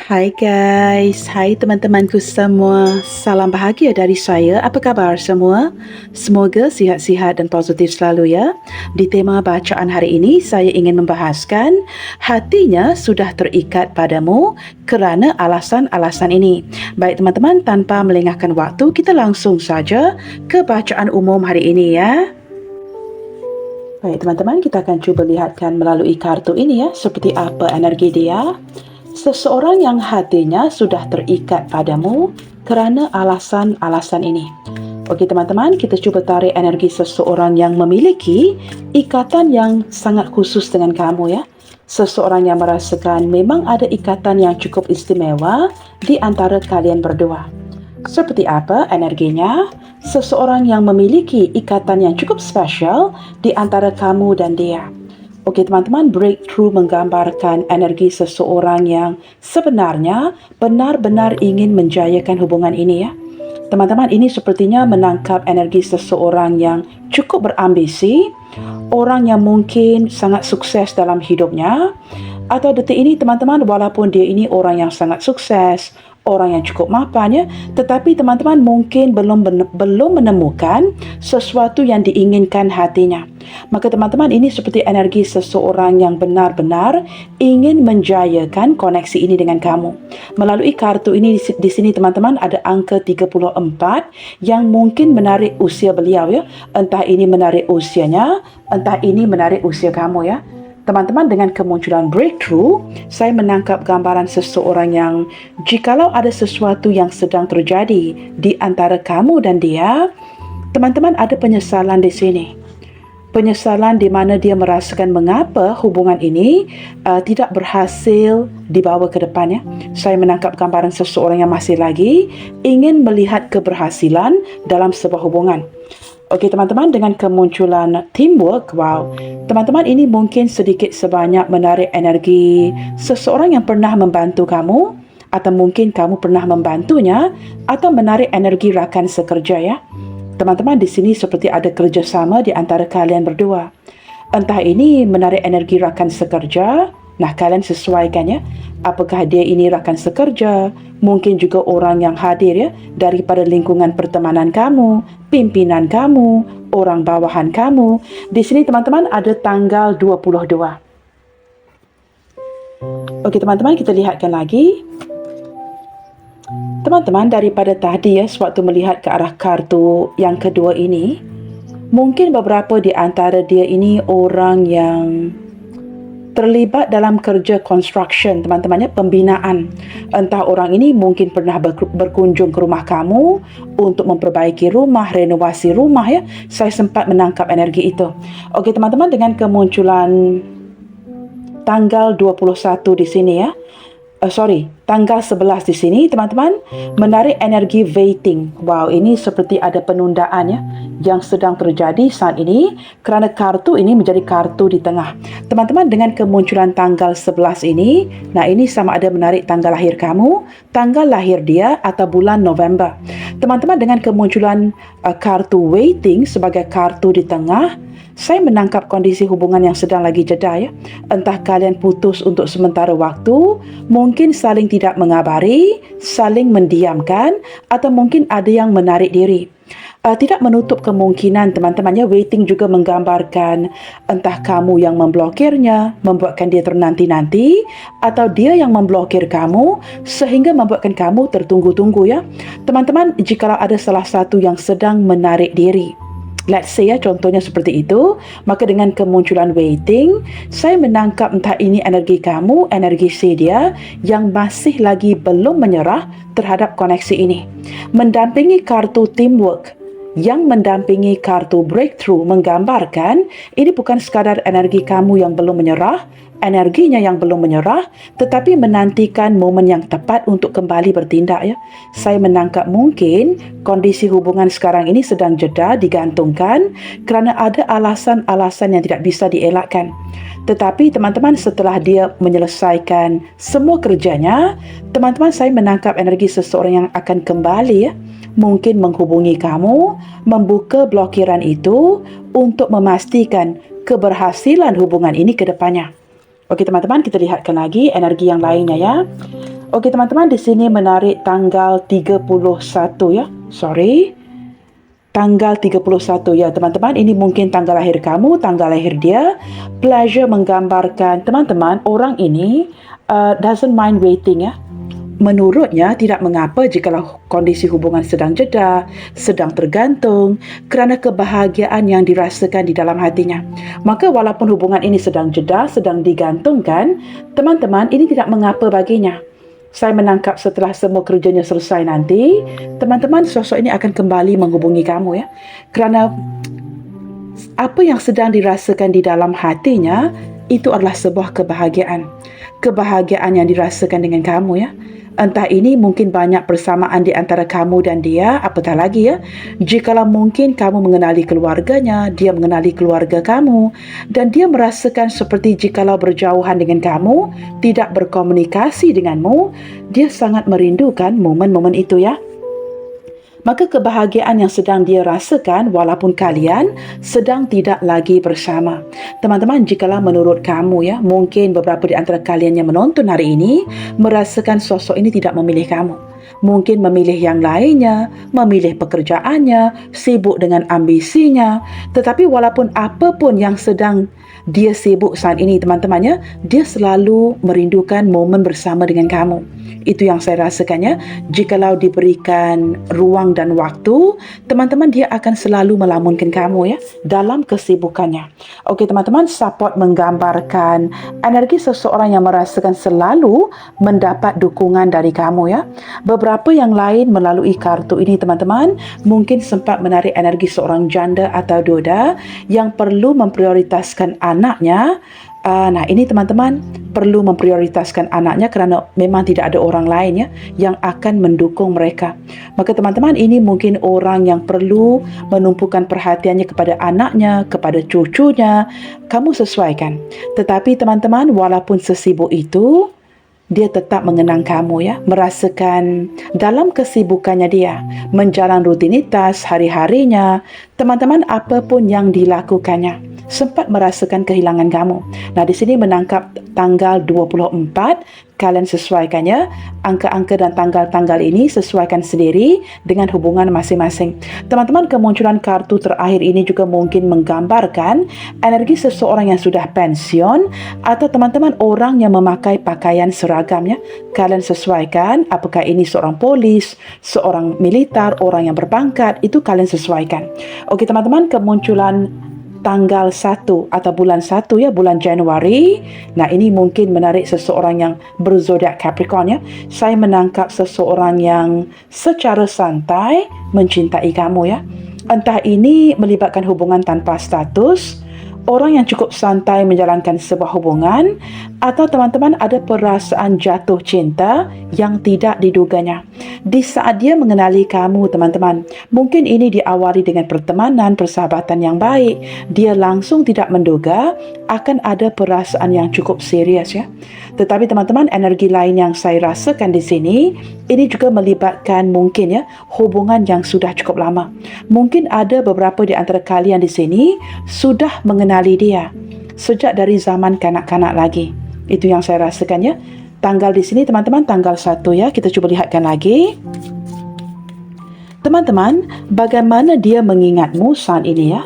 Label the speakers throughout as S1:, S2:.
S1: Hai guys, hai teman-temanku semua. Salam bahagia dari saya. Apa kabar semua? Semoga sihat-sihat dan positif selalu ya. Di tema bacaan hari ini, saya ingin membahaskan hatinya sudah terikat padamu kerana alasan-alasan ini. Baik teman-teman, tanpa melengahkan waktu, kita langsung saja ke bacaan umum hari ini ya. Baik teman-teman, kita akan cuba lihatkan melalui kartu ini ya, seperti apa energi dia. Seseorang yang hatinya sudah terikat padamu kerana alasan-alasan ini. Okey teman-teman, kita cuba tarik energi seseorang yang memiliki ikatan yang sangat khusus dengan kamu ya. Seseorang yang merasakan memang ada ikatan yang cukup istimewa di antara kalian berdua. Seperti apa energinya? Seseorang yang memiliki ikatan yang cukup spesial di antara kamu dan dia. Okey teman-teman, breakthrough menggambarkan energi seseorang yang sebenarnya benar-benar ingin menjayakan hubungan ini ya. Teman-teman, ini sepertinya menangkap energi seseorang yang cukup berambisi, orang yang mungkin sangat sukses dalam hidupnya, atau detik ini teman-teman, walaupun dia ini orang yang sangat sukses, orang yang cukup mapan ya, tetapi teman-teman mungkin belum menemukan sesuatu yang diinginkan hatinya. Maka teman-teman, ini seperti energi seseorang yang benar-benar ingin menjayakan koneksi ini dengan kamu. Melalui kartu ini di sini teman-teman ada angka 34 yang mungkin menarik usia beliau ya. Entah ini menarik usianya, entah ini menarik usia kamu ya. Teman-teman, dengan kemunculan breakthrough, saya menangkap gambaran seseorang yang jikalau ada sesuatu yang sedang terjadi di antara kamu dan dia, teman-teman ada penyesalan di sini. Penyesalan di mana dia merasakan mengapa hubungan ini tidak berhasil dibawa ke depan ya. Saya menangkap gambaran seseorang yang masih lagi ingin melihat keberhasilan dalam sebuah hubungan. Okey teman-teman, dengan kemunculan teamwork, wow. Teman-teman, ini mungkin sedikit sebanyak menarik energi seseorang yang pernah membantu kamu, atau mungkin kamu pernah membantunya, atau menarik energi rakan sekerja ya. Teman-teman, di sini seperti ada kerjasama di antara kalian berdua. Entah ini menarik energi rakan sekerja, nah kalian sesuaikan ya. Apakah dia ini rakan sekerja, mungkin juga orang yang hadir ya, daripada lingkungan pertemanan kamu, pimpinan kamu, orang bawahan kamu. Di sini teman-teman ada tanggal 22. Okey teman-teman, kita lihatkan lagi. Teman-teman, daripada tadi ya, sewaktu melihat ke arah kartu yang kedua ini, mungkin beberapa di antara dia ini orang yang terlibat dalam kerja construction, teman-teman ya, pembinaan. Entah orang ini mungkin pernah berkunjung ke rumah kamu untuk memperbaiki rumah, renovasi rumah ya. Saya sempat menangkap energi itu. Okey teman-teman, dengan kemunculan tanggal 21 di sini ya. Tanggal 11 di sini teman-teman, menarik energi waiting. Wow, ini seperti ada penundaan ya yang sedang terjadi saat ini kerana kartu ini menjadi kartu di tengah. Teman-teman, dengan kemunculan tanggal 11 ini, nah ini sama ada menarik tanggal lahir kamu, tanggal lahir dia atau bulan November. Teman-teman, dengan kemunculan kartu waiting sebagai kartu di tengah, saya menangkap kondisi hubungan yang sedang lagi jeda ya. Entah kalian putus untuk sementara waktu, mungkin saling tidak mengabari, saling mendiamkan, atau mungkin ada yang menarik diri. Tidak menutup kemungkinan teman-teman ya, waiting juga menggambarkan entah kamu yang memblokirnya, membuatkan dia ternanti-nanti, atau dia yang memblokir kamu sehingga membuatkan kamu tertunggu-tunggu ya. Teman-teman, jikalau ada salah satu yang sedang menarik diri, let's say ya, contohnya seperti itu, maka dengan kemunculan waiting, saya menangkap entah ini energi kamu, energi si dia yang masih lagi belum menyerah terhadap koneksi ini. Mendampingi kartu teamwork, yang mendampingi kartu breakthrough menggambarkan ini bukan sekadar energi kamu yang belum menyerah, energinya yang belum menyerah, tetapi menantikan momen yang tepat untuk kembali bertindak ya. Saya menangkap mungkin kondisi hubungan sekarang ini sedang jeda, digantungkan kerana ada alasan-alasan yang tidak bisa dielakkan. Tetapi teman-teman, setelah dia menyelesaikan semua kerjanya, teman-teman, saya menangkap energi seseorang yang akan kembali ya, mungkin menghubungi kamu, membuka blokiran itu untuk memastikan keberhasilan hubungan ini ke depannya. Okey teman-teman, kita lihatkan lagi energi yang lainnya ya. Okey teman-teman, di sini menarik tanggal 31 ya. Tanggal 31 ya teman-teman. Ini mungkin tanggal lahir kamu, tanggal lahir dia. Pleasure menggambarkan teman-teman, orang ini doesn't mind waiting ya. Menurutnya, tidak mengapa jikalau kondisi hubungan sedang jeda, sedang tergantung kerana kebahagiaan yang dirasakan di dalam hatinya. Maka walaupun hubungan ini sedang jeda, sedang digantungkan, teman-teman, ini tidak mengapa baginya. Saya menangkap setelah semua kerjanya selesai nanti, teman-teman, sosok ini akan kembali menghubungi kamu ya. Kerana apa yang sedang dirasakan di dalam hatinya, itu adalah sebuah kebahagiaan. Kebahagiaan yang dirasakan dengan kamu ya. Entah ini mungkin banyak persamaan di antara kamu dan dia, apatah lagi ya. Jikalau mungkin kamu mengenali keluarganya, dia mengenali keluarga kamu, dan dia merasakan seperti jikalau berjauhan dengan kamu, tidak berkomunikasi denganmu, dia sangat merindukan momen-momen itu ya. Maka kebahagiaan yang sedang dia rasakan walaupun kalian sedang tidak lagi bersama. Teman-teman, jikalau menurut kamu ya, mungkin beberapa di antara kalian yang menonton hari ini merasakan sosok ini tidak memilih kamu. Mungkin memilih yang lainnya, memilih pekerjaannya, sibuk dengan ambisinya. Tetapi walaupun apapun yang sedang dia sibuk saat ini teman-temannya, dia selalu merindukan momen bersama dengan kamu. Itu yang saya rasakannya. Jikalau diberikan ruang dan waktu, teman-teman, dia akan selalu melamunkan kamu ya dalam kesibukannya. Okey teman-teman, support menggambarkan energi seseorang yang merasakan selalu mendapat dukungan dari kamu ya. Beberapa yang lain melalui kartu ini teman-teman mungkin sempat menarik energi seorang janda atau duda yang perlu memprioritaskan anaknya. Nah, ini teman-teman perlu memprioritaskan anaknya kerana memang tidak ada orang lain ya yang akan mendukung mereka. Maka teman-teman, ini mungkin orang yang perlu menumpukan perhatiannya kepada anaknya, kepada cucunya. Kamu sesuaikan. Tetapi teman-teman, walaupun sesibuk itu, dia tetap mengenang kamu ya, merasakan dalam kesibukannya dia, menjalan rutinitas hari-harinya, teman-teman, apapun yang dilakukannya, sempat merasakan kehilangan kamu. Nah, di sini menangkap tanggal 24, kalian sesuaikannya. Angka-angka dan tanggal-tanggal ini sesuaikan sendiri dengan hubungan masing-masing. Teman-teman, kemunculan kartu terakhir ini juga mungkin menggambarkan energi seseorang yang sudah pensiun atau teman-teman orang yang memakai pakaian seragamnya. Kalian sesuaikan apakah ini seorang polis, seorang militer, orang yang berpangkat, itu kalian sesuaikan. Okey teman-teman, kemunculan tanggal 1 atau bulan 1 ya, bulan Januari. Nah, ini mungkin menarik seseorang yang berzodiak Capricorn ya. Saya menangkap seseorang yang secara santai mencintai kamu ya. Entah ini melibatkan hubungan tanpa status, orang yang cukup santai menjalankan sebuah hubungan, atau teman-teman ada perasaan jatuh cinta yang tidak diduganya. Di saat dia mengenali kamu teman-teman, mungkin ini diawali dengan pertemanan, persahabatan yang baik. Dia langsung tidak menduga akan ada perasaan yang cukup serius ya. Tetapi teman-teman, energi lain yang saya rasakan di sini, ini juga melibatkan mungkin ya hubungan yang sudah cukup lama. Mungkin ada beberapa di antara kalian di sini sudah mengenali dia sejak dari zaman kanak-kanak lagi. Itu yang saya rasakan ya. Tanggal di sini teman-teman, tanggal 1 ya. Kita cuba lihatkan lagi. Teman-teman, bagaimana dia mengingatmu saat ini ya?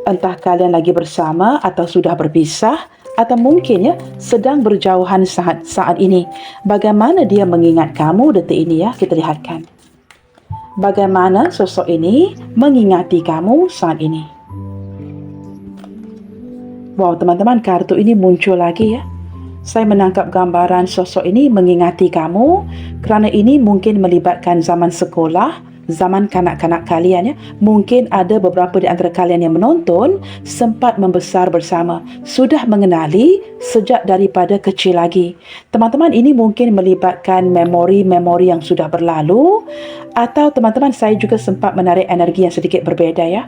S1: Entah kalian lagi bersama atau sudah berpisah, atau mungkin ya sedang berjauhan saat ini. Bagaimana dia mengingat kamu detik ini ya? Kita lihatkan. Bagaimana sosok ini mengingati kamu saat ini? Wow, teman-teman, kartu ini muncul lagi ya. Saya menangkap gambaran sosok ini mengingati kamu kerana ini mungkin melibatkan zaman sekolah, zaman kanak-kanak kalian ya. Mungkin ada beberapa di antara kalian yang menonton sempat membesar bersama, sudah mengenali sejak daripada kecil lagi. Teman-teman, ini mungkin melibatkan memori-memori yang sudah berlalu, atau teman-teman, saya juga sempat menarik energi yang sedikit berbeza ya.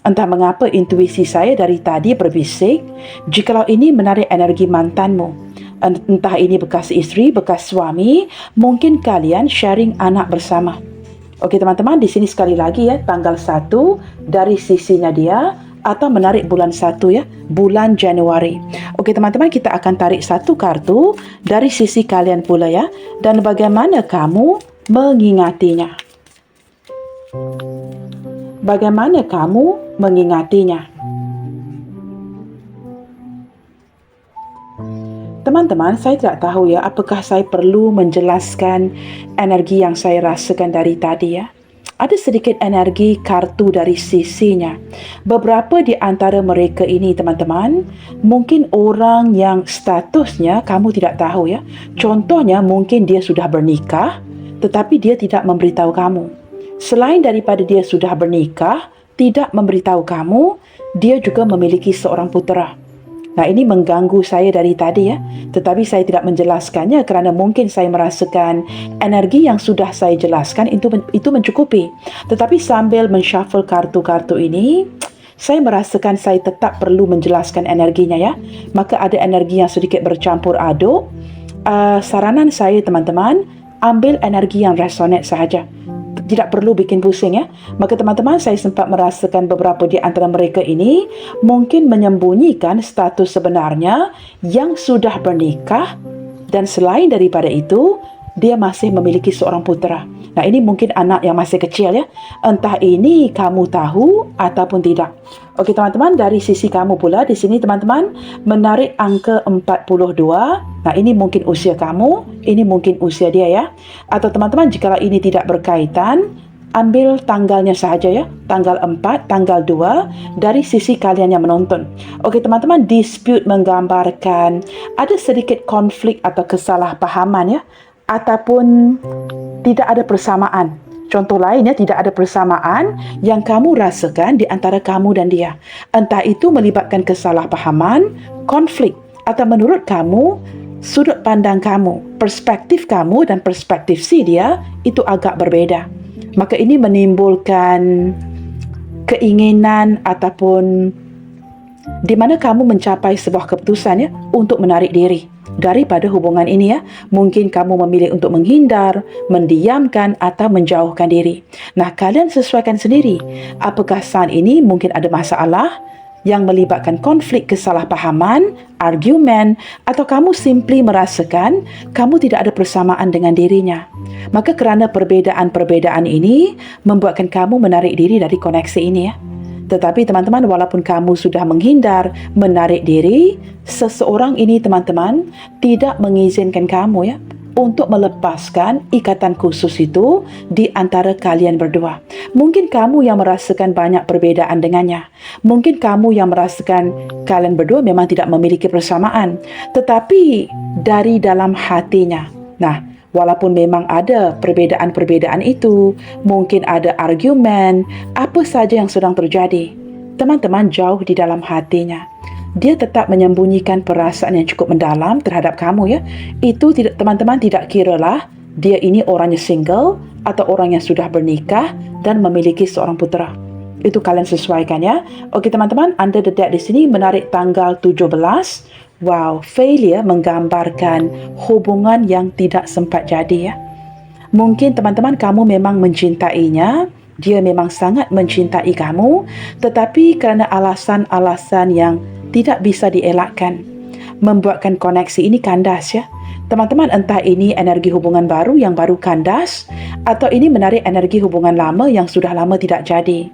S1: Entah mengapa intuisi saya dari tadi berbisik, jikalau ini menarik energi mantanmu, entah ini bekas isteri, bekas suami, mungkin kalian sharing anak bersama. Okey teman-teman, di sini sekali lagi ya, tanggal 1 dari sisinya dia, atau menarik bulan 1 ya, bulan Januari. Okey teman-teman, kita akan tarik satu kartu dari sisi kalian pula ya, dan bagaimana kamu mengingatinya. Bagaimana kamu mengingatinya? Teman-teman, saya tidak tahu ya, apakah saya perlu menjelaskan energi yang saya rasakan dari tadi ya. Ada sedikit energi kartu dari sisinya. Beberapa di antara mereka ini, teman-teman, mungkin orang yang statusnya kamu tidak tahu ya. Contohnya, mungkin dia sudah bernikah, tetapi dia tidak memberitahu kamu. Selain daripada dia sudah bernikah, tidak memberitahu kamu, dia juga memiliki seorang putera. Nah, ini mengganggu saya dari tadi ya. Tetapi saya tidak menjelaskannya kerana mungkin saya merasakan energi yang sudah saya jelaskan itu mencukupi. Tetapi sambil menshuffle kartu-kartu ini, saya merasakan saya tetap perlu menjelaskan energinya ya. Maka ada energi yang sedikit bercampur aduk. Saranan saya teman-teman, ambil energi yang resonate sahaja. Tidak perlu bikin pusing ya. Maka teman-teman, saya sempat merasakan beberapa di antara mereka ini mungkin menyembunyikan status sebenarnya yang sudah bernikah, dan selain daripada itu, dia masih memiliki seorang putera. Nah, ini mungkin anak yang masih kecil ya. Entah ini kamu tahu ataupun tidak. Okey teman-teman, dari sisi kamu pula di sini teman-teman menarik angka 42. Nah, ini mungkin usia kamu, ini mungkin usia dia ya. Atau teman-teman, jikalau ini tidak berkaitan, ambil tanggalnya sahaja ya. Tanggal 4, tanggal 2 dari sisi kalian yang menonton. Okey teman-teman, dispute menggambarkan ada sedikit konflik atau kesalahpahaman ya. Ataupun tidak ada persamaan. Contoh lainnya, tidak ada persamaan yang kamu rasakan di antara kamu dan dia. Entah itu melibatkan kesalahpahaman, konflik, atau menurut kamu, sudut pandang kamu, perspektif kamu dan perspektif si dia itu agak berbeza. Maka ini menimbulkan keinginan ataupun di mana kamu mencapai sebuah keputusan ya untuk menarik diri daripada hubungan ini ya. Mungkin kamu memilih untuk menghindar, mendiamkan atau menjauhkan diri. Nah, kalian sesuaikan sendiri. Apakah saat ini mungkin ada masalah yang melibatkan konflik kesalahpahaman, argumen, atau kamu simply merasakan kamu tidak ada persamaan dengan dirinya. Maka kerana perbezaan-perbezaan ini membuatkan kamu menarik diri dari koneksi ini ya. Tetapi teman-teman, walaupun kamu sudah menghindar, menarik diri, seseorang ini teman-teman tidak mengizinkan kamu ya untuk melepaskan ikatan khusus itu di antara kalian berdua. Mungkin kamu yang merasakan banyak perbezaan dengannya. Mungkin kamu yang merasakan kalian berdua memang tidak memiliki persamaan. Tetapi dari dalam hatinya, nah, walaupun memang ada perbezaan-perbezaan itu, mungkin ada argumen, apa saja yang sedang terjadi, teman-teman jauh di dalam hatinya, dia tetap menyembunyikan perasaan yang cukup mendalam terhadap kamu ya. Itu tidak, teman-teman, tidak kiralah dia ini orangnya single atau orang yang sudah bernikah dan memiliki seorang putera. Itu kalian sesuaikan ya. Okey teman-teman, anda dedak di sini menarik tanggal 17. Wow, failure menggambarkan hubungan yang tidak sempat jadi ya. Mungkin teman-teman kamu memang mencintainya, dia memang sangat mencintai kamu, tetapi kerana alasan-alasan yang tidak bisa dielakkan, membuatkan koneksi ini kandas ya. Teman-teman, entah ini energi hubungan baru yang baru kandas, atau ini menarik energi hubungan lama yang sudah lama tidak jadi.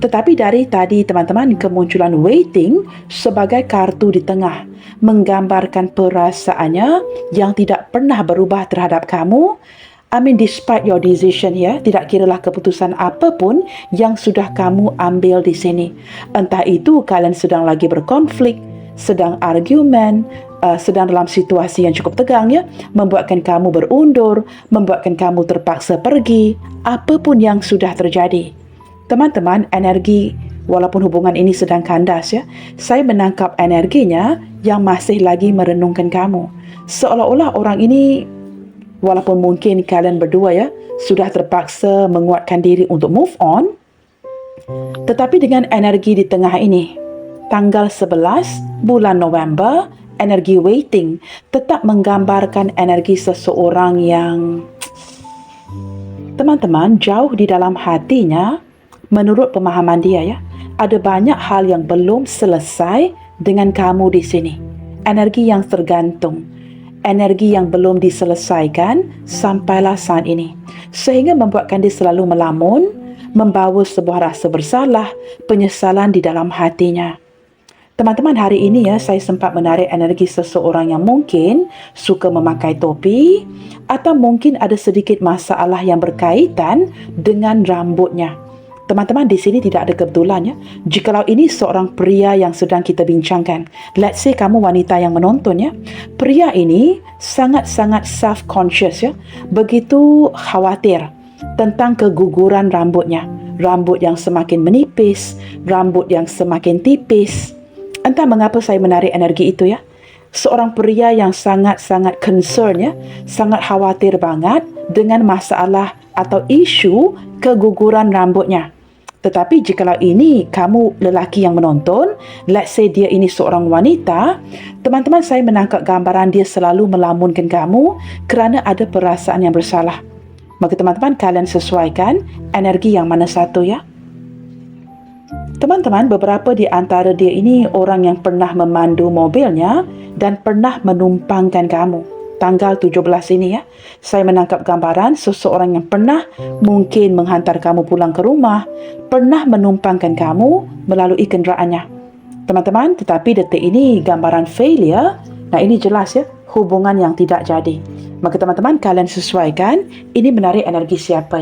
S1: Tetapi dari tadi teman-teman, kemunculan waiting sebagai kartu di tengah menggambarkan perasaannya yang tidak pernah berubah terhadap kamu. I mean, despite your decision ya, tidak kiralah keputusan apapun yang sudah kamu ambil di sini. Entah itu kalian sedang lagi berkonflik, sedang argumen, sedang dalam situasi yang cukup tegang ya, membuatkan kamu berundur, membuatkan kamu terpaksa pergi, apapun yang sudah terjadi. Teman-teman, energi walaupun hubungan ini sedang kandas ya, saya menangkap energinya yang masih lagi merenungkan kamu. Seolah-olah orang ini, walaupun mungkin kalian berdua ya sudah terpaksa menguatkan diri untuk move on, tetapi dengan energi di tengah ini, tanggal 11 bulan November, energi waiting tetap menggambarkan energi seseorang yang, teman-teman, jauh di dalam hatinya, menurut pemahaman dia ya, ada banyak hal yang belum selesai dengan kamu di sini. Energi yang tergantung, energi yang belum diselesaikan sampailah saat ini. Sehingga membuatkan dia selalu melamun, membawa sebuah rasa bersalah, penyesalan di dalam hatinya. Teman-teman, hari ini saya sempat menarik energi seseorang yang mungkin suka memakai topi atau mungkin ada sedikit masalah yang berkaitan dengan rambutnya. Teman-teman, di sini tidak ada kebetulan Jikalau ini seorang pria yang sedang kita bincangkan, let's say kamu wanita yang menonton pria ini sangat-sangat self-conscious begitu khawatir tentang keguguran rambutnya. Rambut yang semakin menipis, rambut yang semakin tipis. Entah mengapa saya menarik energi itu Seorang pria yang sangat-sangat concern sangat khawatir banget dengan masalah atau isu keguguran rambutnya. Tetapi jikalau ini kamu lelaki yang menonton, let's say dia ini seorang wanita, teman-teman, saya menangkap gambaran dia selalu melamunkan kamu kerana ada perasaan yang bersalah. Maka teman-teman, kalian sesuaikan energi yang mana satu Teman-teman, beberapa di antara dia ini orang yang pernah memandu mobilnya dan pernah menumpangkan kamu. Tanggal 17 ini saya menangkap gambaran seseorang yang pernah mungkin menghantar kamu pulang ke rumah, pernah menumpangkan kamu melalui kenderaannya. Teman-teman, tetapi detik ini gambaran failure. Nah, ini jelas hubungan yang tidak jadi. Maka teman-teman, kalian sesuaikan ini menarik energi siapa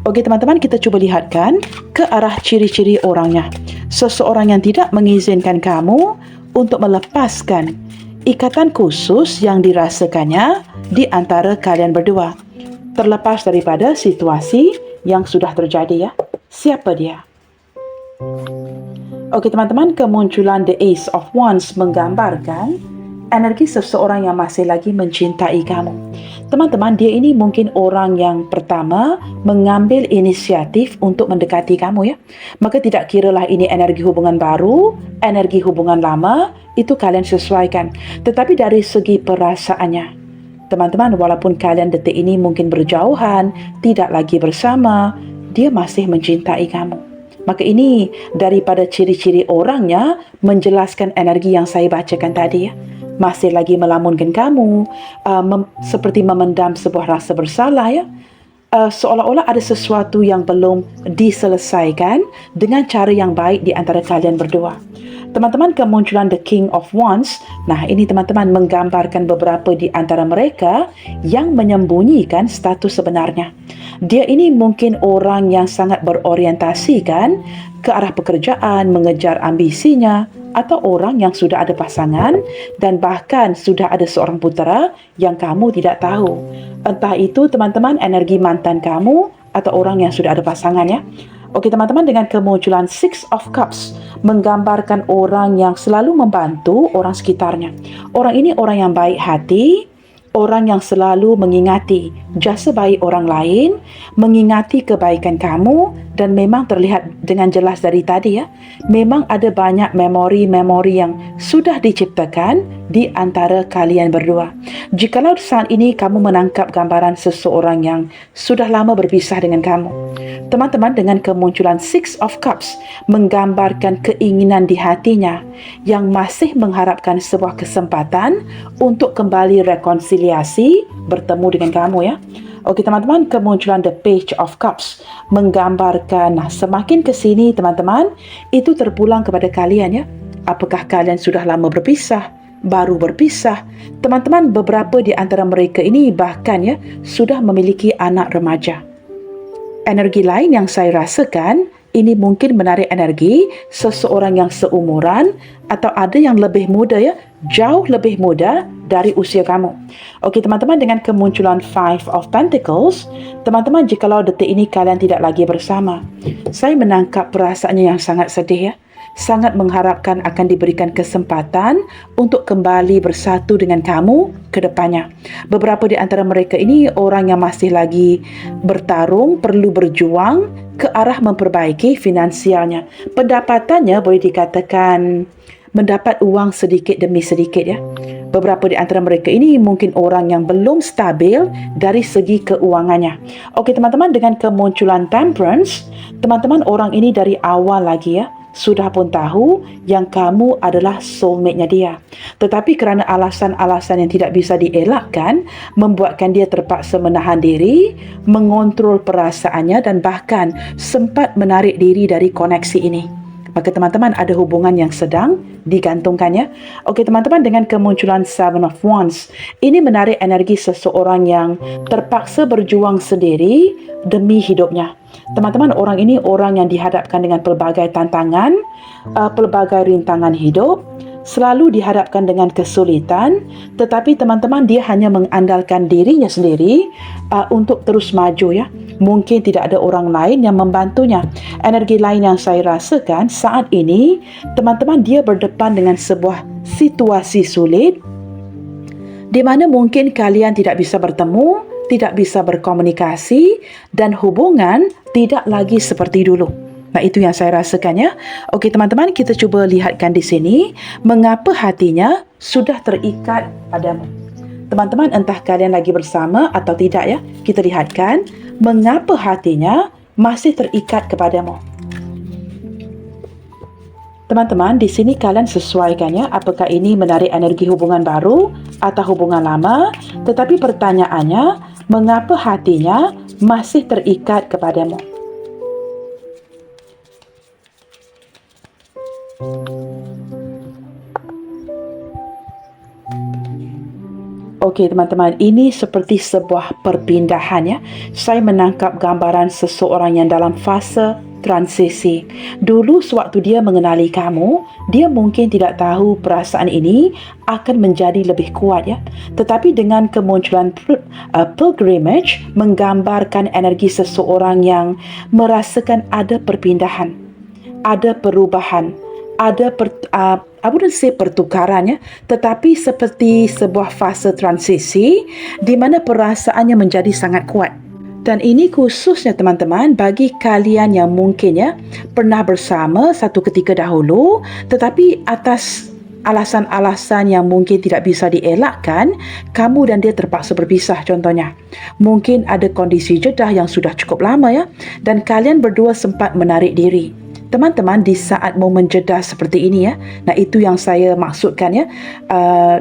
S1: Okey teman-teman, kita cuba lihatkan ke arah ciri-ciri orangnya. Seseorang yang tidak mengizinkan kamu untuk melepaskan ikatan khusus yang dirasakannya di antara kalian berdua. Terlepas daripada situasi yang sudah terjadi Siapa dia? Okey teman-teman, kemunculan The Ace of Wands menggambarkan energi seseorang yang masih lagi mencintai kamu. Teman-teman, dia ini mungkin orang yang pertama mengambil inisiatif untuk mendekati kamu Maka tidak kiralah ini energi hubungan baru, energi hubungan lama, itu kalian sesuaikan. Tetapi dari segi perasaannya, teman-teman, walaupun kalian detik ini mungkin berjauhan, tidak lagi bersama, dia masih mencintai kamu. Maka ini daripada ciri-ciri orangnya menjelaskan energi yang saya bacakan tadi masih lagi melamunkan kamu, seperti memendam sebuah rasa bersalah seolah-olah ada sesuatu yang belum diselesaikan dengan cara yang baik di antara kalian berdua. Teman-teman, kemunculan The King of Wands, nah ini teman-teman menggambarkan beberapa di antara mereka yang menyembunyikan status sebenarnya. Dia ini mungkin orang yang sangat berorientasikan ke arah pekerjaan, mengejar ambisinya, atau orang yang sudah ada pasangan dan bahkan sudah ada seorang putera yang kamu tidak tahu. Entah itu teman-teman energi mantan kamu atau orang yang sudah ada pasangan Okey teman-teman, dengan kemunculan Six of Cups menggambarkan orang yang selalu membantu orang sekitarnya. Orang ini orang yang baik hati, orang yang selalu mengingati jasa baik orang lain, mengingati kebaikan kamu, dan memang terlihat dengan jelas dari tadi memang ada banyak memori-memori yang sudah diciptakan di antara kalian berdua. Jikalau saat ini kamu menangkap gambaran seseorang yang sudah lama berpisah dengan kamu, teman-teman, dengan kemunculan Six of Cups menggambarkan keinginan di hatinya yang masih mengharapkan sebuah kesempatan untuk kembali rekonsiliasi bertemu dengan kamu Okey teman-teman, kemunculan The Page of Cups menggambarkan semakin ke sini teman-teman, itu terpulang kepada kalian Apakah kalian sudah lama berpisah, baru berpisah? Teman-teman, beberapa di antara mereka ini bahkan sudah memiliki anak remaja. Energi lain yang saya rasakan, ini mungkin menarik energi seseorang yang seumuran atau ada yang lebih muda jauh lebih muda dari usia kamu. Okey teman-teman, dengan kemunculan Five of Pentacles, teman-teman, jikalau detik ini kalian tidak lagi bersama, saya menangkap perasaannya yang sangat sedih sangat mengharapkan akan diberikan kesempatan untuk kembali bersatu dengan kamu ke depannya. Beberapa di antara mereka ini orang yang masih lagi bertarung, perlu berjuang ke arah memperbaiki finansialnya. Pendapatannya boleh dikatakan mendapat uang sedikit demi sedikit Beberapa di antara mereka ini mungkin orang yang belum stabil dari segi keuangannya. Okey teman-teman, dengan kemunculan Temperance, teman-teman, orang ini dari awal lagi sudah pun tahu yang kamu adalah soulmate-nya dia. Tetapi kerana alasan-alasan yang tidak bisa dielakkan, membuatkan dia terpaksa menahan diri, mengontrol perasaannya dan bahkan sempat menarik diri dari koneksi ini. Maka teman-teman, ada hubungan yang sedang digantungkannya. Okey teman-teman, dengan kemunculan Seven of Wands, ini menarik energi seseorang yang terpaksa berjuang sendiri demi hidupnya. Teman-teman, orang ini orang yang dihadapkan dengan pelbagai tantangan, pelbagai rintangan hidup, selalu dihadapkan dengan kesulitan, tetapi teman-teman, dia hanya mengandalkan dirinya sendiri untuk terus maju ya. Mungkin tidak ada orang lain yang membantunya. Energi lain yang saya rasakan saat ini, teman-teman, dia berdepan dengan sebuah situasi sulit di mana mungkin kalian tidak bisa bertemu, tidak bisa berkomunikasi dan hubungan tidak lagi seperti dulu. Nah, itu yang saya rasakan ya. Okey teman-teman, kita cuba lihatkan di sini mengapa hatinya sudah terikat padamu. Teman-teman, entah kalian lagi bersama atau tidak ya, kita lihatkan mengapa hatinya masih terikat kepadamu. Teman-teman, di sini kalian sesuaikan ya, apakah ini menarik energi hubungan baru atau hubungan lama. Tetapi pertanyaannya, mengapa hatinya masih terikat kepadamu? Okey teman-teman, ini seperti sebuah perpindahan ya. Saya menangkap gambaran seseorang yang dalam fase transisi. Dulu sewaktu dia mengenali kamu, dia mungkin tidak tahu perasaan ini akan menjadi lebih kuat ya. Tetapi dengan kemunculan pilgrimage menggambarkan energi seseorang yang merasakan ada perpindahan, ada perubahan, ada pertukaran ya, tetapi seperti sebuah fase transisi di mana perasaannya menjadi sangat kuat. Dan ini khususnya teman-teman bagi kalian yang mungkin ya pernah bersama satu ketika dahulu, tetapi atas alasan-alasan yang mungkin tidak bisa dielakkan, kamu dan dia terpaksa berpisah contohnya. Mungkin ada kondisi jedah yang sudah cukup lama ya, dan kalian berdua sempat menarik diri. Teman-teman, di saat momen jedah seperti ini ya, nah itu yang saya maksudkan ya,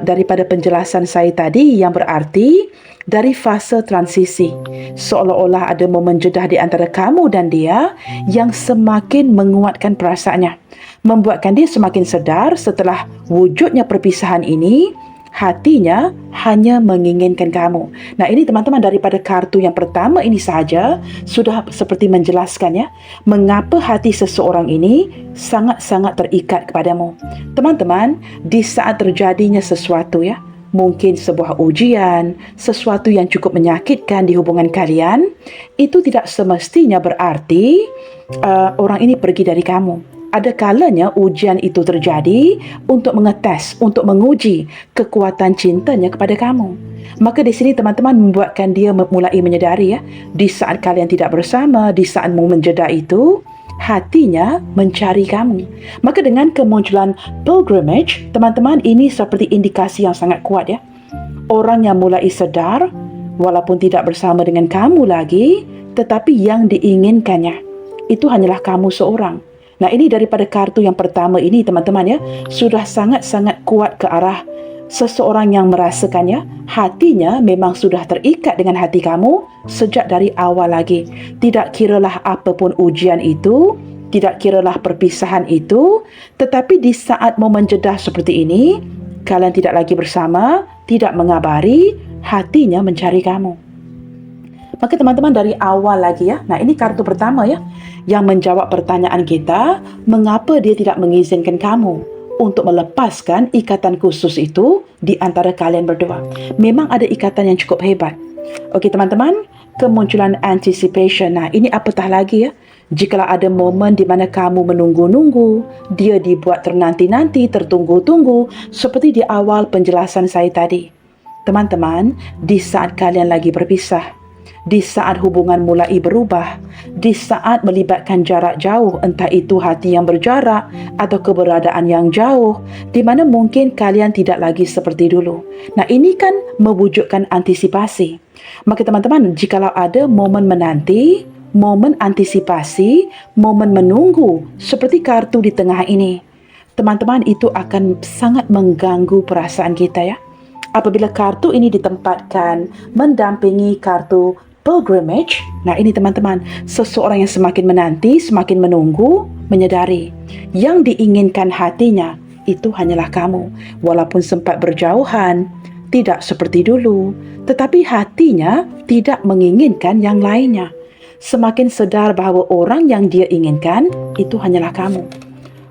S1: daripada penjelasan saya tadi, yang berarti dari fase transisi, seolah-olah ada momen jedah di antara kamu dan dia yang semakin menguatkan perasaannya, membuatkan dia semakin sedar setelah wujudnya perpisahan ini, hatinya hanya menginginkan kamu. Nah, ini teman-teman, daripada kartu yang pertama ini saja sudah seperti menjelaskan ya, mengapa hati seseorang ini sangat-sangat terikat kepadamu. Teman-teman, di saat terjadinya sesuatu ya, mungkin sebuah ujian, sesuatu yang cukup menyakitkan di hubungan kalian, itu tidak semestinya berarti orang ini pergi dari kamu. Ada kalanya ujian itu terjadi untuk mengetes, untuk menguji kekuatan cintanya kepada kamu. Maka di sini teman-teman membuatkan dia mulai menyedari ya, di saat kalian tidak bersama, di saat momen jeda itu, hatinya mencari kamu. Maka dengan kemunculan pilgrimage, teman-teman, ini seperti indikasi yang sangat kuat ya. Orang yang mulai sedar, walaupun tidak bersama dengan kamu lagi, tetapi yang diinginkannya, itu hanyalah kamu seorang. Nah, ini daripada kartu yang pertama ini teman-teman ya, sudah sangat-sangat kuat ke arah seseorang yang merasakannya, hatinya memang sudah terikat dengan hati kamu sejak dari awal lagi. Tidak kiralah apapun ujian itu, tidak kiralah perpisahan itu, tetapi di saat momen jedah seperti ini, kalian tidak lagi bersama, tidak mengabari, hatinya mencari kamu. Maka teman-teman, dari awal lagi ya, nah ini kartu pertama ya, yang menjawab pertanyaan kita, mengapa dia tidak mengizinkan kamu untuk melepaskan ikatan khusus itu di antara kalian berdua. Memang ada ikatan yang cukup hebat. Okey teman-teman, kemunculan anticipation. Nah, ini apatah lagi ya, jikalau ada momen di mana kamu menunggu-nunggu, dia dibuat ternanti-nanti, tertunggu-tunggu, seperti di awal penjelasan saya tadi. Teman-teman, di saat kalian lagi berpisah, di saat hubungan mulai berubah, di saat melibatkan jarak jauh, entah itu hati yang berjarak atau keberadaan yang jauh, di mana mungkin kalian tidak lagi seperti dulu. Nah, ini kan mewujudkan antisipasi. Maka teman-teman, jikalau ada momen menanti, momen antisipasi, momen menunggu seperti kartu di tengah ini. Teman-teman, itu akan sangat mengganggu perasaan kita ya. Apabila kartu ini ditempatkan mendampingi kartu pilgrimage, nah ini teman-teman, seseorang yang semakin menanti, semakin menunggu, menyadari yang diinginkan hatinya itu hanyalah kamu. Walaupun sempat berjauhan, tidak seperti dulu, tetapi hatinya tidak menginginkan yang lainnya. Semakin sedar bahawa orang yang dia inginkan itu hanyalah kamu.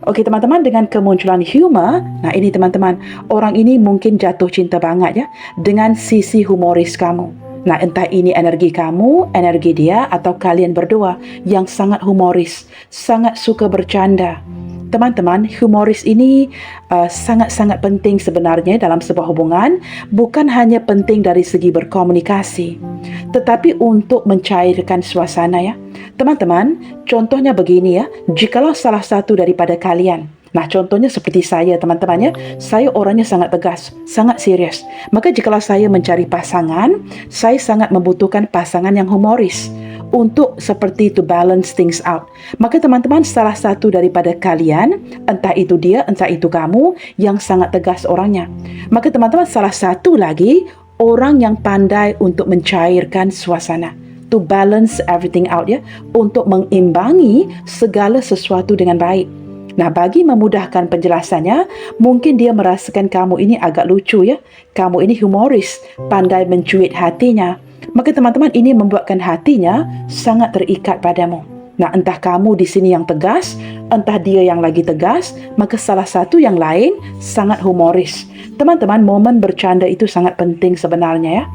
S1: Okey teman-teman, dengan kemunculan humor, nah ini teman-teman, orang ini mungkin jatuh cinta banget ya dengan sisi humoris kamu. Nah, entah ini energi kamu, energi dia, atau kalian berdua yang sangat humoris, sangat suka bercanda. Teman-teman, humoris ini sangat-sangat penting sebenarnya dalam sebuah hubungan, bukan hanya penting dari segi berkomunikasi, tetapi untuk mencairkan suasana ya. Teman-teman, contohnya begini ya, jikalau salah satu daripada kalian, nah contohnya seperti saya teman-teman ya, saya orangnya sangat tegas, sangat serius. Maka jikalau saya mencari pasangan, saya sangat membutuhkan pasangan yang humoris untuk seperti to balance things out. Maka teman-teman, salah satu daripada kalian, entah itu dia, entah itu kamu, yang sangat tegas orangnya. Maka teman-teman, salah satu lagi orang yang pandai untuk mencairkan suasana, to balance everything out ya, untuk mengimbangi segala sesuatu dengan baik. Nah, bagi memudahkan penjelasannya, mungkin dia merasakan kamu ini agak lucu ya, kamu ini humoris, pandai mencuit hatinya. Maka teman-teman, ini membuatkan hatinya sangat terikat padamu. Nah, entah kamu di sini yang tegas, entah dia yang lagi tegas, maka salah satu yang lain sangat humoris. Teman-teman, momen bercanda itu sangat penting sebenarnya ya,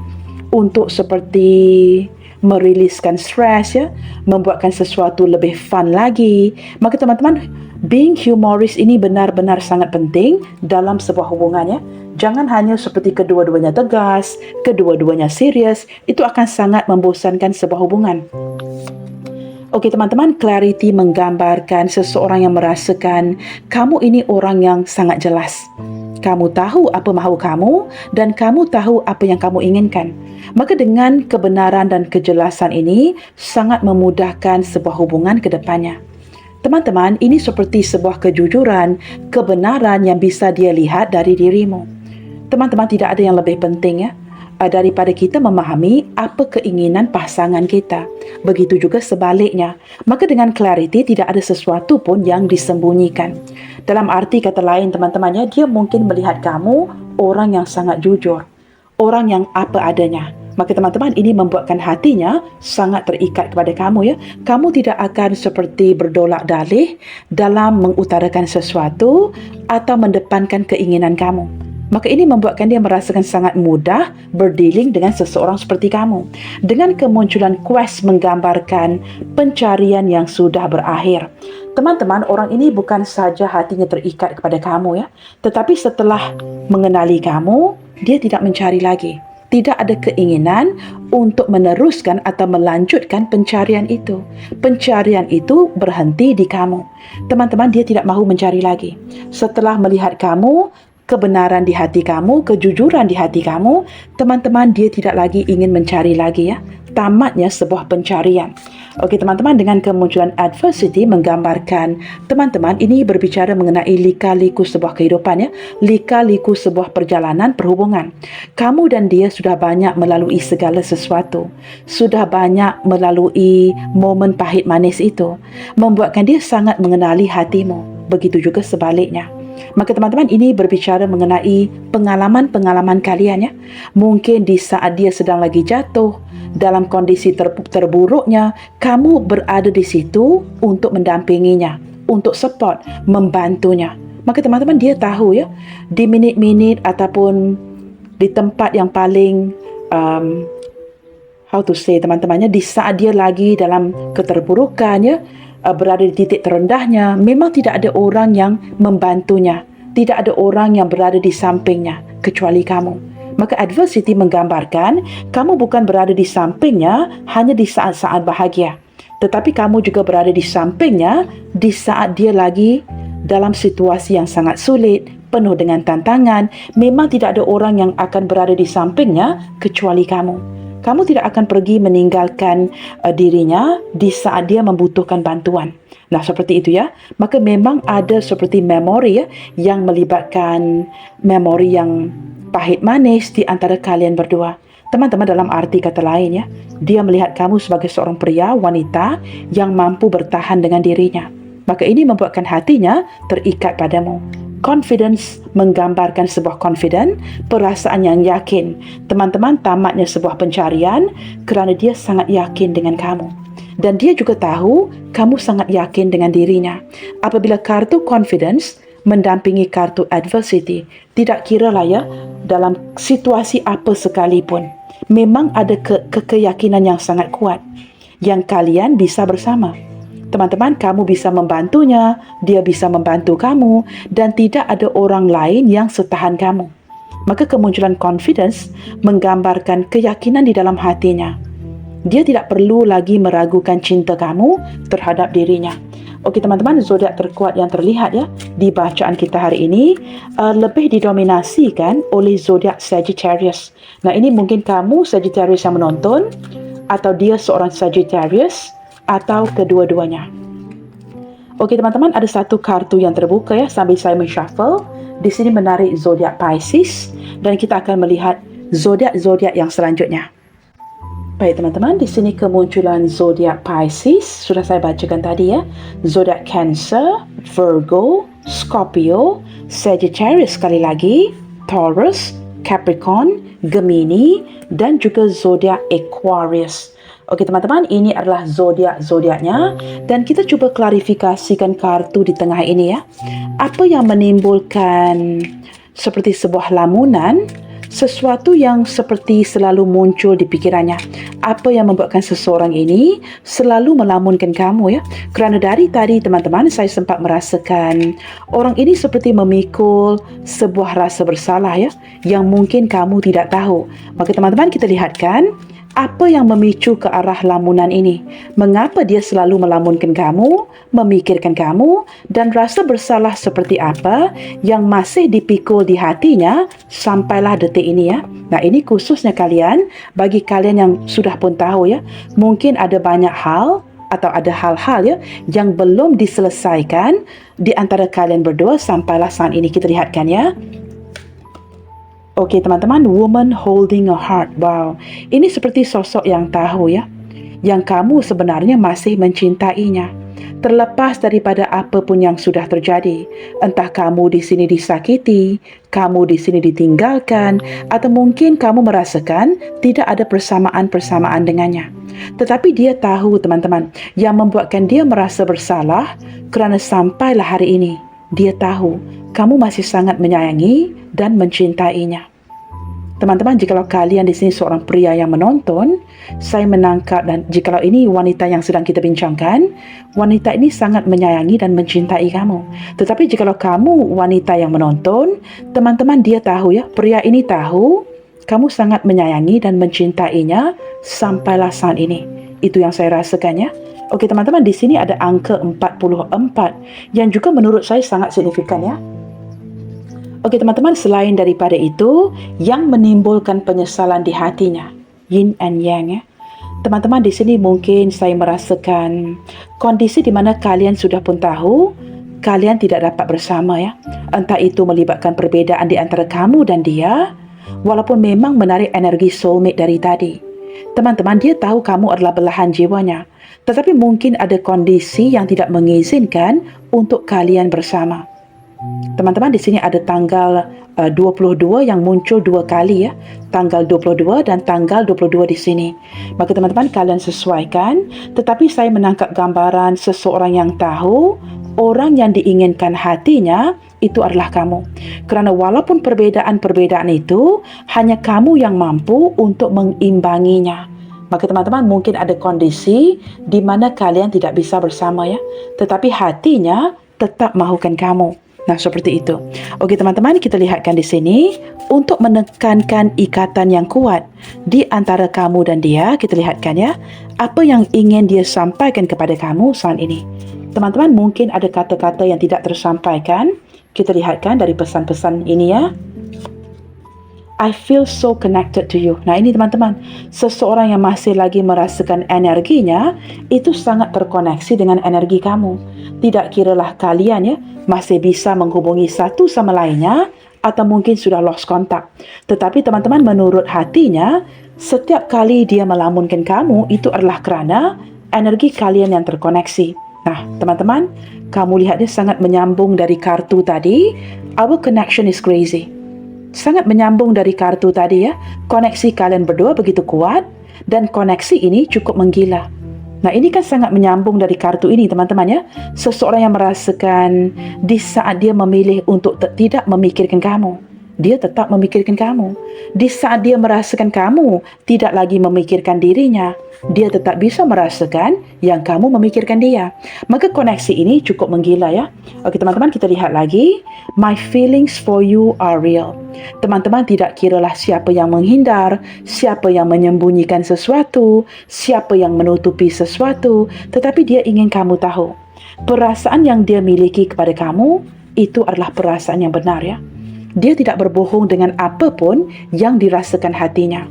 S1: untuk seperti meriliskan stres ya, membuatkan sesuatu lebih fun lagi. Maka teman-teman, being humoris ini benar-benar sangat penting dalam sebuah hubungan ya. Jangan hanya seperti kedua-duanya tegas, kedua-duanya serius, itu akan sangat membosankan sebuah hubungan. Okey teman-teman, clarity menggambarkan seseorang yang merasakan kamu ini orang yang sangat jelas. Kamu tahu apa mahu kamu dan kamu tahu apa yang kamu inginkan. Maka dengan kebenaran dan kejelasan ini sangat memudahkan sebuah hubungan ke depannya. Teman-teman, ini seperti sebuah kejujuran, kebenaran yang bisa dia lihat dari dirimu. Teman-teman, tidak ada yang lebih penting ya daripada kita memahami apa keinginan pasangan kita. Begitu juga sebaliknya. Maka dengan clarity tidak ada sesuatu pun yang disembunyikan. Dalam arti kata lain teman-temannya, dia mungkin melihat kamu orang yang sangat jujur, orang yang apa adanya. Maka teman-teman, ini membuatkan hatinya sangat terikat kepada kamu ya. Kamu tidak akan seperti berdolak dalih dalam mengutarakan sesuatu atau mendepankan keinginan kamu. Maka ini membuatkan dia merasakan sangat mudah berdealing dengan seseorang seperti kamu. Dengan kemunculan quest menggambarkan pencarian yang sudah berakhir. Teman-teman, orang ini bukan saja hatinya terikat kepada kamu ya, tetapi setelah mengenali kamu, dia tidak mencari lagi. Tidak ada keinginan untuk meneruskan atau melanjutkan pencarian itu. Pencarian itu berhenti di kamu. Teman-teman, dia tidak mahu mencari lagi. Setelah melihat kamu, kebenaran di hati kamu, kejujuran di hati kamu, teman-teman, dia tidak lagi ingin mencari lagi ya. Tamatnya sebuah pencarian. Okey teman-teman, dengan kemunculan adversity menggambarkan teman-teman ini berbicara mengenai lika-liku sebuah kehidupan ya, lika-liku sebuah perjalanan perhubungan. Kamu dan dia sudah banyak melalui segala sesuatu, sudah banyak melalui momen pahit manis itu, membuatkan dia sangat mengenali hatimu. Begitu juga sebaliknya. Maka teman-teman, ini berbicara mengenai pengalaman-pengalaman kalian ya. Mungkin di saat dia sedang lagi jatuh, dalam kondisi terburuknya, kamu berada di situ untuk mendampinginya, untuk support, membantunya. Maka teman-teman, dia tahu ya, di minit-minit ataupun di tempat yang paling teman-temannya, di saat dia lagi dalam keterburukan ya, berada di titik terendahnya, memang tidak ada orang yang membantunya, tidak ada orang yang berada di sampingnya kecuali kamu. Maka adversity menggambarkan kamu bukan berada di sampingnya hanya di saat-saat bahagia, tetapi kamu juga berada di sampingnya di saat dia lagi dalam situasi yang sangat sulit, penuh dengan tantangan. Memang tidak ada orang yang akan berada di sampingnya kecuali kamu. Kamu tidak akan pergi meninggalkan dirinya di saat dia membutuhkan bantuan. Nah, seperti itu ya. Maka memang ada seperti memori ya, yang melibatkan memori yang pahit manis di antara kalian berdua. Teman-teman, dalam arti kata lain ya, dia melihat kamu sebagai seorang pria, wanita yang mampu bertahan dengan dirinya. Maka ini membuatkan hatinya terikat padamu. Confidence menggambarkan sebuah confident, perasaan yang yakin. Teman-teman, tamatnya sebuah pencarian kerana dia sangat yakin dengan kamu. Dan dia juga tahu kamu sangat yakin dengan dirinya. Apabila kartu confidence mendampingi kartu adversity, tidak kira lah ya, dalam situasi apa sekalipun, memang ada keyakinan yang sangat kuat yang kalian bisa bersama. Teman-teman, kamu bisa membantunya, dia bisa membantu kamu, dan tidak ada orang lain yang setahan kamu. Maka kemunculan confidence menggambarkan keyakinan di dalam hatinya. Dia tidak perlu lagi meragukan cinta kamu terhadap dirinya. Okey teman-teman, zodiak terkuat yang terlihat ya di bacaan kita hari ini lebih didominasikan oleh zodiak Sagittarius. Nah, ini mungkin kamu Sagittarius yang menonton, atau dia seorang Sagittarius, atau kedua-duanya. Okey teman-teman, ada satu kartu yang terbuka ya sambil saya menshuffle. Di sini menarik zodiak Pisces, dan kita akan melihat zodiak-zodiak yang selanjutnya. Baik teman-teman, di sini kemunculan zodiak Pisces sudah saya bacakan tadi ya. Zodiak Cancer, Virgo, Scorpio, Sagittarius sekali lagi, Taurus, Capricorn, Gemini, dan juga zodiak Aquarius. Okey teman-teman, ini adalah zodiak-zodiaknya, dan kita cuba klarifikasikan kartu di tengah ini ya. Apa yang menimbulkan seperti sebuah lamunan, sesuatu yang seperti selalu muncul di pikirannya. Apa yang membuatkan seseorang ini selalu melamunkan kamu ya? Kerana dari tadi teman-teman, saya sempat merasakan orang ini seperti memikul sebuah rasa bersalah ya, yang mungkin kamu tidak tahu. Maka teman-teman, kita lihatkan apa yang memicu ke arah lamunan ini. Mengapa dia selalu melamunkan kamu, memikirkan kamu, dan rasa bersalah seperti apa yang masih dipikul di hatinya sampailah detik ini ya. Nah, ini khususnya kalian, bagi kalian yang sudah pun tahu ya, mungkin ada banyak hal atau ada hal-hal ya yang belum diselesaikan di antara kalian berdua sampailah saat ini. Kita lihatkan ya. Okey teman-teman, woman holding a heart. Wow, ini seperti sosok yang tahu ya, yang kamu sebenarnya masih mencintainya. Terlepas daripada apa pun yang sudah terjadi, entah kamu di sini disakiti, kamu di sini ditinggalkan, atau mungkin kamu merasakan tidak ada persamaan-persamaan dengannya. Tetapi dia tahu teman-teman, yang membuatkan dia merasa bersalah kerana sampailah hari ini, dia tahu kamu masih sangat menyayangi dan mencintainya. Teman-teman, jikalau kalian di sini seorang pria yang menonton, saya menangkap, dan jikalau ini wanita yang sedang kita bincangkan, wanita ini sangat menyayangi dan mencintai kamu. Tetapi jikalau kamu wanita yang menonton, teman-teman, dia tahu ya, pria ini tahu kamu sangat menyayangi dan mencintainya sampailah saat ini. Itu yang saya rasakan ya. Okey teman-teman, di sini ada angka 44 yang juga menurut saya sangat signifikan ya. Okey teman-teman, selain daripada itu, yang menimbulkan penyesalan di hatinya, yin and yang ya. Teman-teman, di sini mungkin saya merasakan kondisi di mana kalian sudah pun tahu kalian tidak dapat bersama ya. Entah itu melibatkan perbezaan di antara kamu dan dia, walaupun memang menarik energi soulmate dari tadi. Teman-teman, dia tahu kamu adalah belahan jiwanya, tetapi mungkin ada kondisi yang tidak mengizinkan untuk kalian bersama. Teman-teman, di sini ada tanggal 22 yang muncul dua kali ya. Tanggal 22 dan tanggal 22 di sini. Maka teman-teman, kalian sesuaikan. Tetapi saya menangkap gambaran seseorang yang tahu orang yang diinginkan hatinya itu adalah kamu. Kerana walaupun perbezaan-perbezaan itu, hanya kamu yang mampu untuk mengimbanginya. Maka teman-teman, mungkin ada kondisi di mana kalian tidak bisa bersama ya. Tetapi hatinya tetap mahukan kamu. Nah, seperti itu. Okey teman-teman, kita lihatkan di sini untuk menekankan ikatan yang kuat di antara kamu dan dia. Kita lihatkan ya, apa yang ingin dia sampaikan kepada kamu saat ini. Teman-teman, mungkin ada kata-kata yang tidak tersampaikan. Kita lihatkan dari pesan-pesan ini ya. I feel so connected to you. Nah, ini teman-teman, seseorang yang masih lagi merasakan energinya itu sangat terkoneksi dengan energi kamu. Tidak kiralah kalian ya masih bisa menghubungi satu sama lainnya atau mungkin sudah lost contact. Tetapi teman-teman, menurut hatinya, setiap kali dia melamunkan kamu itu adalah kerana energi kalian yang terkoneksi. Nah, teman-teman, kamu lihat dia sangat menyambung dari kartu tadi. Our connection is crazy. Sangat menyambung dari kartu tadi ya. Koneksi kalian berdua begitu kuat dan koneksi ini cukup menggila. Nah, ini kan sangat menyambung dari kartu ini teman-teman ya. Seseorang yang merasakan di saat dia memilih untuk tidak memikirkan kamu, dia tetap memikirkan kamu. Di saat dia merasakan kamu tidak lagi memikirkan dirinya, dia tetap bisa merasakan yang kamu memikirkan dia. Maka koneksi ini cukup menggila ya. Oke teman-teman, kita lihat lagi. My feelings for you are real. Teman-teman, tidak kiralah siapa yang menghindar, siapa yang menyembunyikan sesuatu, siapa yang menutupi sesuatu, tetapi dia ingin kamu tahu. Perasaan yang dia miliki kepada kamu itu adalah perasaan yang benar ya. Dia tidak berbohong dengan apapun yang dirasakan hatinya.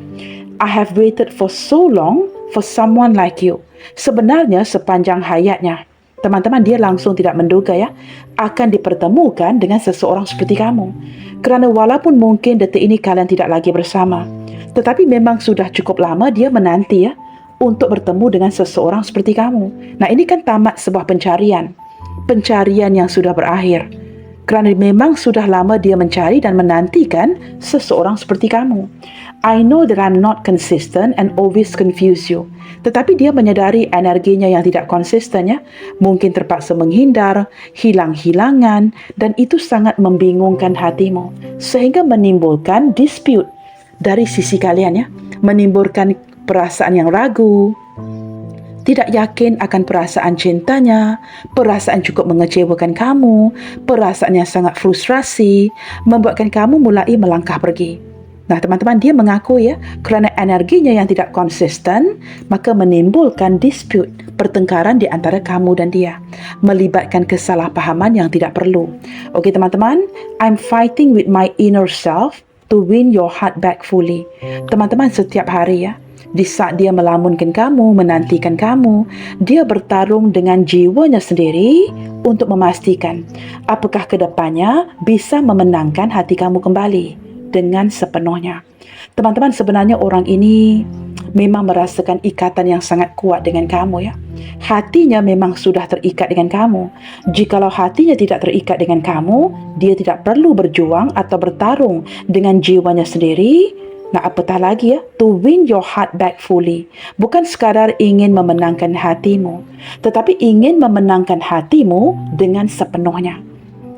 S1: I have waited for so long for someone like you. Sebenarnya sepanjang hayatnya, teman-teman, dia langsung tidak menduga ya akan dipertemukan dengan seseorang seperti kamu. Kerana walaupun mungkin detik ini kalian tidak lagi bersama, tetapi memang sudah cukup lama dia menanti ya untuk bertemu dengan seseorang seperti kamu. Nah, ini kan tamat sebuah pencarian yang sudah berakhir. Kerana memang sudah lama dia mencari dan menantikan seseorang seperti kamu. I know that I'm not consistent and always confuse you. Tetapi dia menyadari energinya yang tidak konsisten ya. Mungkin terpaksa menghindar, hilang-hilangan, dan itu sangat membingungkan hatimu. Sehingga menimbulkan dispute dari sisi kalian ya. Menimbulkan perasaan yang ragu, tidak yakin akan perasaan cintanya, perasaan cukup mengecewakan kamu, perasaan yang sangat frustrasi, membuatkan kamu mulai melangkah pergi. Nah teman-teman, dia mengaku ya, kerana energinya yang tidak konsisten, maka menimbulkan dispute, pertengkaran di antara kamu dan dia, melibatkan kesalahpahaman yang tidak perlu. Okey teman-teman, I'm fighting with my inner self to win your heart back fully. Teman-teman, setiap hari ya, di saat dia melamunkan kamu, menantikan kamu, dia bertarung dengan jiwanya sendiri untuk memastikan apakah kedepannya bisa memenangkan hati kamu kembali dengan sepenuhnya. Teman-teman, sebenarnya orang ini memang merasakan ikatan yang sangat kuat dengan kamu ya. Hatinya memang sudah terikat dengan kamu. Jikalau hatinya tidak terikat dengan kamu, dia tidak perlu berjuang atau bertarung dengan jiwanya sendiri. Nah, apatah lagi ya, to win your heart back fully. Bukan sekadar ingin memenangkan hatimu, tetapi ingin memenangkan hatimu dengan sepenuhnya.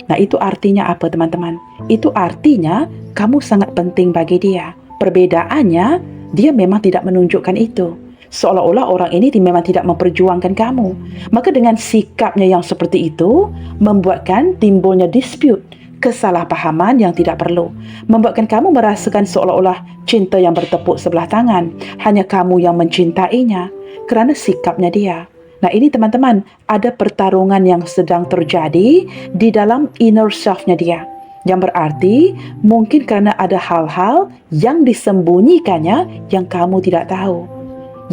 S1: Nah, itu artinya apa teman-teman? Itu artinya kamu sangat penting bagi dia. Perbedaannya, dia memang tidak menunjukkan itu. Seolah-olah orang ini memang tidak memperjuangkan kamu. Maka dengan sikapnya yang seperti itu, membuatkan timbulnya dispute, kesalahpahaman yang tidak perlu, membuatkan kamu merasakan seolah-olah cinta yang bertepuk sebelah tangan, hanya kamu yang mencintainya kerana sikapnya dia. Nah, ini teman-teman, ada pertarungan yang sedang terjadi di dalam inner self-nya dia, yang berarti mungkin kerana ada hal-hal yang disembunyikannya yang kamu tidak tahu,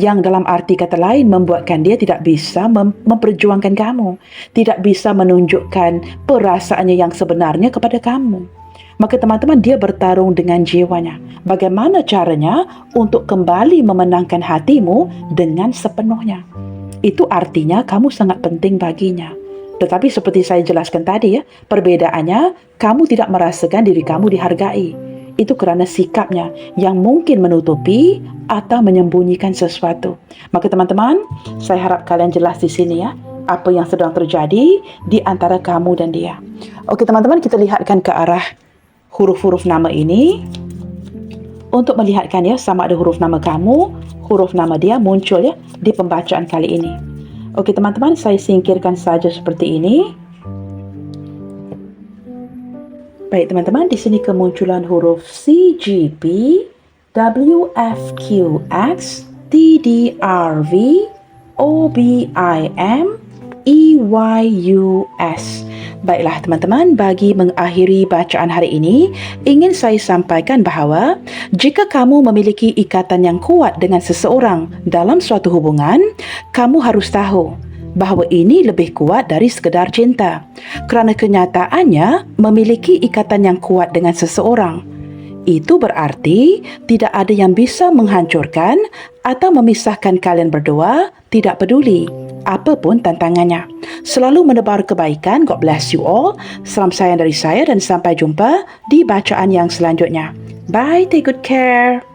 S1: yang dalam arti kata lain membuatkan dia tidak bisa memperjuangkan kamu, tidak bisa menunjukkan perasaannya yang sebenarnya kepada kamu. Maka teman-teman, dia bertarung dengan jiwanya. Bagaimana caranya untuk kembali memenangkan hatimu dengan sepenuhnya. Itu artinya kamu sangat penting baginya. Tetapi seperti saya jelaskan tadi ya, perbedaannya kamu tidak merasakan diri kamu dihargai. Itu kerana sikapnya yang mungkin menutupi atau menyembunyikan sesuatu. Maka teman-teman, saya harap kalian jelas di sini ya, apa yang sedang terjadi di antara kamu dan dia. Oke teman-teman, kita lihatkan ke arah huruf-huruf nama ini untuk melihatkan ya sama ada huruf nama kamu, huruf nama dia muncul ya di pembacaan kali ini. Oke teman-teman, saya singkirkan saja seperti ini. Baik teman-teman, di sini kemunculan huruf C, G, B, W, F, Q, X, T, D, R, V, O, B, I, M, E, Y, U, S. Baiklah teman-teman, bagi mengakhiri bacaan hari ini, ingin saya sampaikan bahawa jika kamu memiliki ikatan yang kuat dengan seseorang dalam suatu hubungan, kamu harus tahu bahawa ini lebih kuat dari sekadar cinta. Kerana kenyataannya, memiliki ikatan yang kuat dengan seseorang, itu berarti tidak ada yang bisa menghancurkan atau memisahkan kalian berdua, tidak peduli apapun tantangannya. Selalu menebar kebaikan. God bless you all. Salam sayang dari saya dan sampai jumpa di bacaan yang selanjutnya. Bye, take good care.